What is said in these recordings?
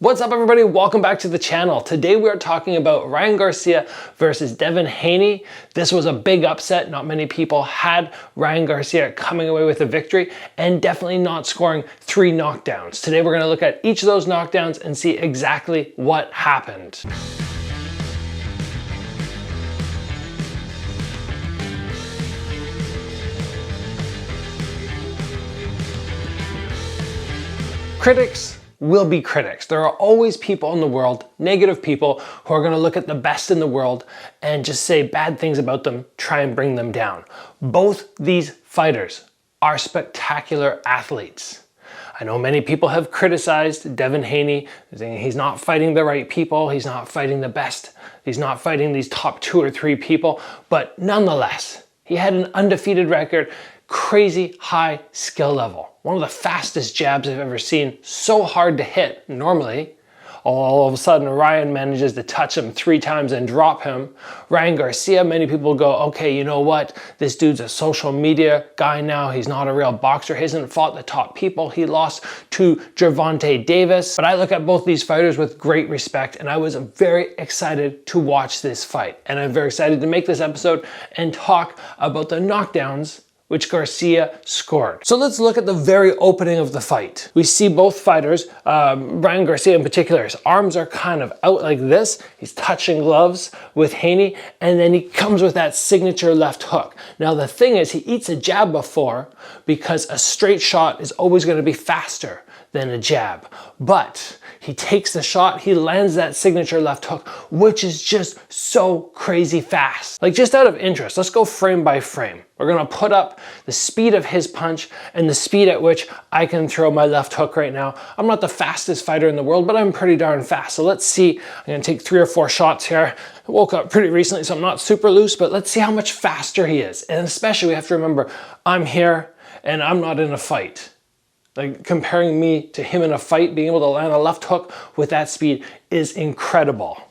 What's up everybody, welcome back to the channel. Today we are talking about Ryan Garcia versus Devin Haney. This was a big upset. Not many people had Ryan Garcia coming away with a victory and definitely not scoring 3 knockdowns. Today we're going to look at each of those knockdowns and see exactly what happened. Critics will be critics. There are always people in the world, negative people, who are going to look at the best in the world and just say bad things about them, try and bring them down. Both these fighters are spectacular athletes. I know many people have criticized Devin Haney, saying he's not fighting the right people, he's not fighting the best, he's not fighting these top 2 or 3 people, but nonetheless, he had an undefeated record, crazy high skill level. One of the fastest jabs I've ever seen, so hard to hit normally. All of a sudden Ryan manages to touch him 3 times and drop him. Ryan Garcia, many people go, okay, you know what? This dude's a social media guy now. He's not a real boxer. He hasn't fought the top people. He lost to Gervonta Davis. But I look at both these fighters with great respect and I was very excited to watch this fight. And I'm very excited to make this episode and talk about the knockdowns which Garcia scored. So let's look at the very opening of the fight. We see both fighters, Ryan Garcia in particular, his arms are kind of out like this. He's touching gloves with Haney, and then he comes with that signature left hook. Now the thing is, he eats a jab before because a straight shot is always gonna be faster than a jab. But he takes the shot, he lands that signature left hook, which is just so crazy fast. Like, just out of interest, let's go frame by frame. We're gonna put up the speed of his punch and the speed at which I can throw my left hook right now. I'm not the fastest fighter in the world, but I'm pretty darn fast. So let's see, I'm gonna take 3 or 4 shots here. I woke up pretty recently, so I'm not super loose, but let's see how much faster he is. And especially we have to remember, I'm here and I'm not in a fight. Like, comparing me to him in a fight, being able to land a left hook with that speed is incredible.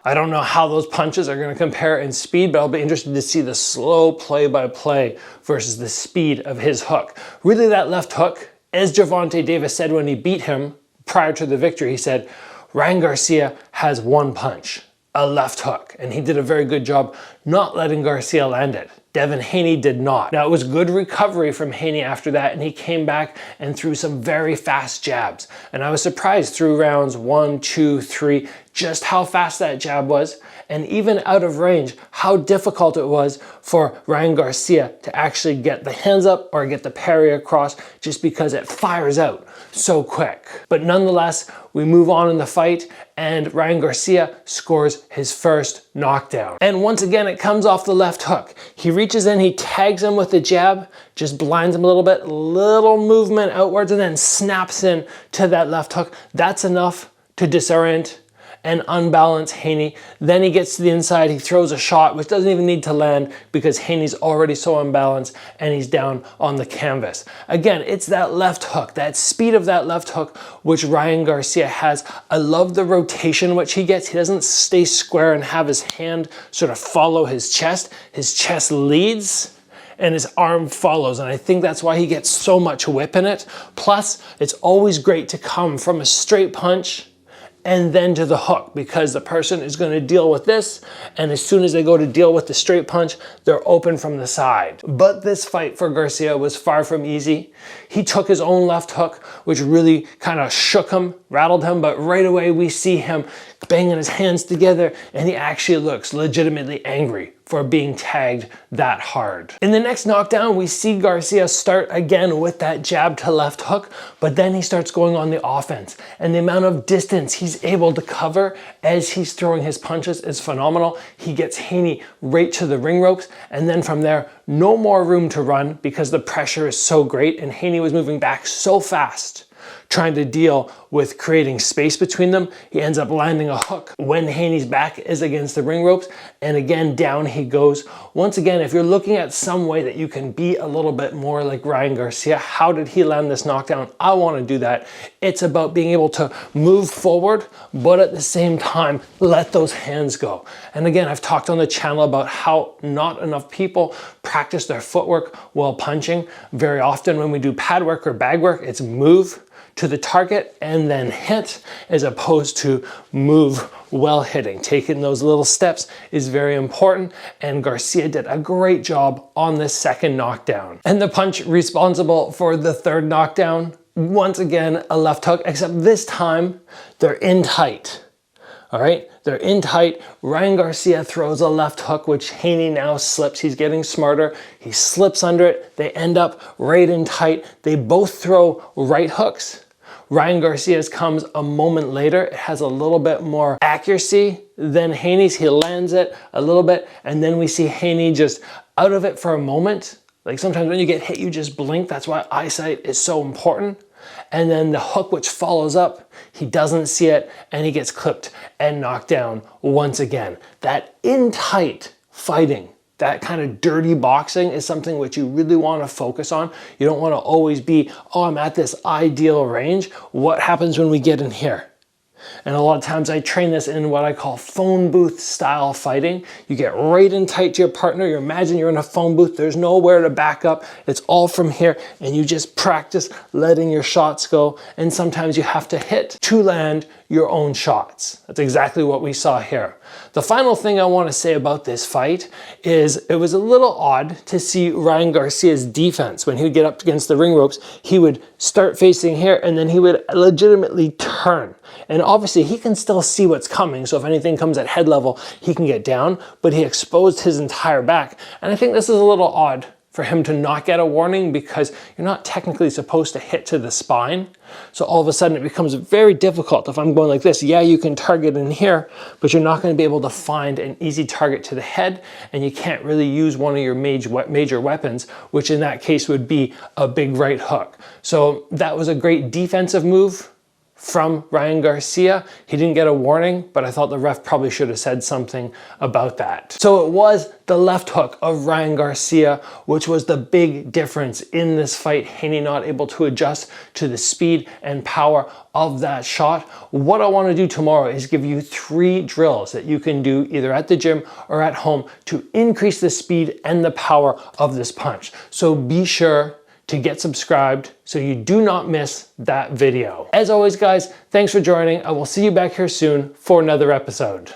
I don't know how those punches are going to compare in speed, but I'll be interested to see the slow play-by-play versus the speed of his hook. Really, that left hook, as Gervonta Davis said when he beat him prior to the victory, he said, Ryan Garcia has 1 punch, a left hook, and he did a very good job not letting Garcia land it. Devin Haney did not. Now, it was good recovery from Haney after that, and he came back and threw some very fast jabs. And I was surprised through rounds 1, 2, 3, just how fast that jab was, and even out of range, how difficult it was for Ryan Garcia to actually get the hands up or get the parry across, just because it fires out so quick. But nonetheless, we move on in the fight and Ryan Garcia scores his first knockdown. And once again, it comes off the left hook. He reaches in, he tags him with the jab, just blinds him a little bit, little movement outwards, and then snaps in to that left hook. That's enough to disorient and unbalance Haney. Then he gets to the inside, he throws a shot which doesn't even need to land because Haney's already so unbalanced and he's down on the canvas. Again, it's that left hook, that speed of that left hook which Ryan Garcia has. I love the rotation which he gets. He doesn't stay square and have his hand sort of follow his chest. His chest leads and his arm follows, and I think that's why he gets so much whip in it. Plus, it's always great to come from a straight punch and then to the hook, because the person is going to deal with this, and as soon as they go to deal with the straight punch, they're open from the side. But this fight for Garcia was far from easy. He took his own left hook, which really kind of shook him, rattled him, but right away we see him banging his hands together, and he actually looks legitimately angry for being tagged that hard. In the next knockdown, we see Garcia start again with that jab to left hook, but then he starts going on the offense, and the amount of distance he's able to cover as he's throwing his punches is phenomenal. He gets Haney right to the ring ropes, and then from there, no more room to run because the pressure is so great, and Haney was moving back so fast trying to deal with creating space between them. He ends up landing a hook when Haney's back is against the ring ropes, and again, down he goes. Once again, if you're looking at some way that you can be a little bit more like Ryan Garcia, how did he land this knockdown? I want to do that. It's about being able to move forward, but at the same time, let those hands go. And again, I've talked on the channel about how not enough people practice their footwork while punching. Very often when we do pad work or bag work, it's move to the target and then hit, as opposed to move while hitting. Taking those little steps is very important, and Garcia did a great job on this second knockdown. And the punch responsible for the third knockdown, once again, a left hook, except this time they're in tight. All right, they're in tight. Ryan Garcia throws a left hook, which Haney now slips. He's getting smarter. He slips under it. They end up right in tight. They both throw right hooks. Ryan Garcia's comes a moment later. It has a little bit more accuracy than Haney's. He lands it a little bit, and then we see Haney just out of it for a moment. Like sometimes when you get hit, you just blink. That's why eyesight is so important. And then the hook which follows up, he doesn't see it, and he gets clipped and knocked down once again. That in tight fighting, that kind of dirty boxing is something which you really want to focus on. You don't want to always be, oh, I'm at this ideal range. What happens when we get in here? And a lot of times I train this in what I call phone booth style fighting. You get right in tight to your partner. You imagine you're in a phone booth. There's nowhere to back up. It's all from here. And you just practice letting your shots go. And sometimes you have to hit to land your own shots. That's exactly what we saw here. The final thing I want to say about this fight is it was a little odd to see Ryan Garcia's defense. When he would get up against the ring ropes, he would start facing here and then he would legitimately turn. And obviously he can still see what's coming, so if anything comes at head level, he can get down, but he exposed his entire back. And I think this is a little odd for him to not get a warning, because you're not technically supposed to hit to the spine. So all of a sudden it becomes very difficult. If I'm going like this, yeah, you can target in here, but you're not going to be able to find an easy target to the head, and you can't really use one of your major weapons, which in that case would be a big right hook. So that was a great defensive move from Ryan Garcia. He didn't get a warning, but I thought the ref probably should have said something about that. So it was the left hook of Ryan Garcia, which was the big difference in this fight. Haney not able to adjust to the speed and power of that shot. What I want to do tomorrow is give you 3 drills that you can do either at the gym or at home to increase the speed and the power of this punch. So be sure to get subscribed so you do not miss that video. As always, guys, thanks for joining. I will see you back here soon for another episode.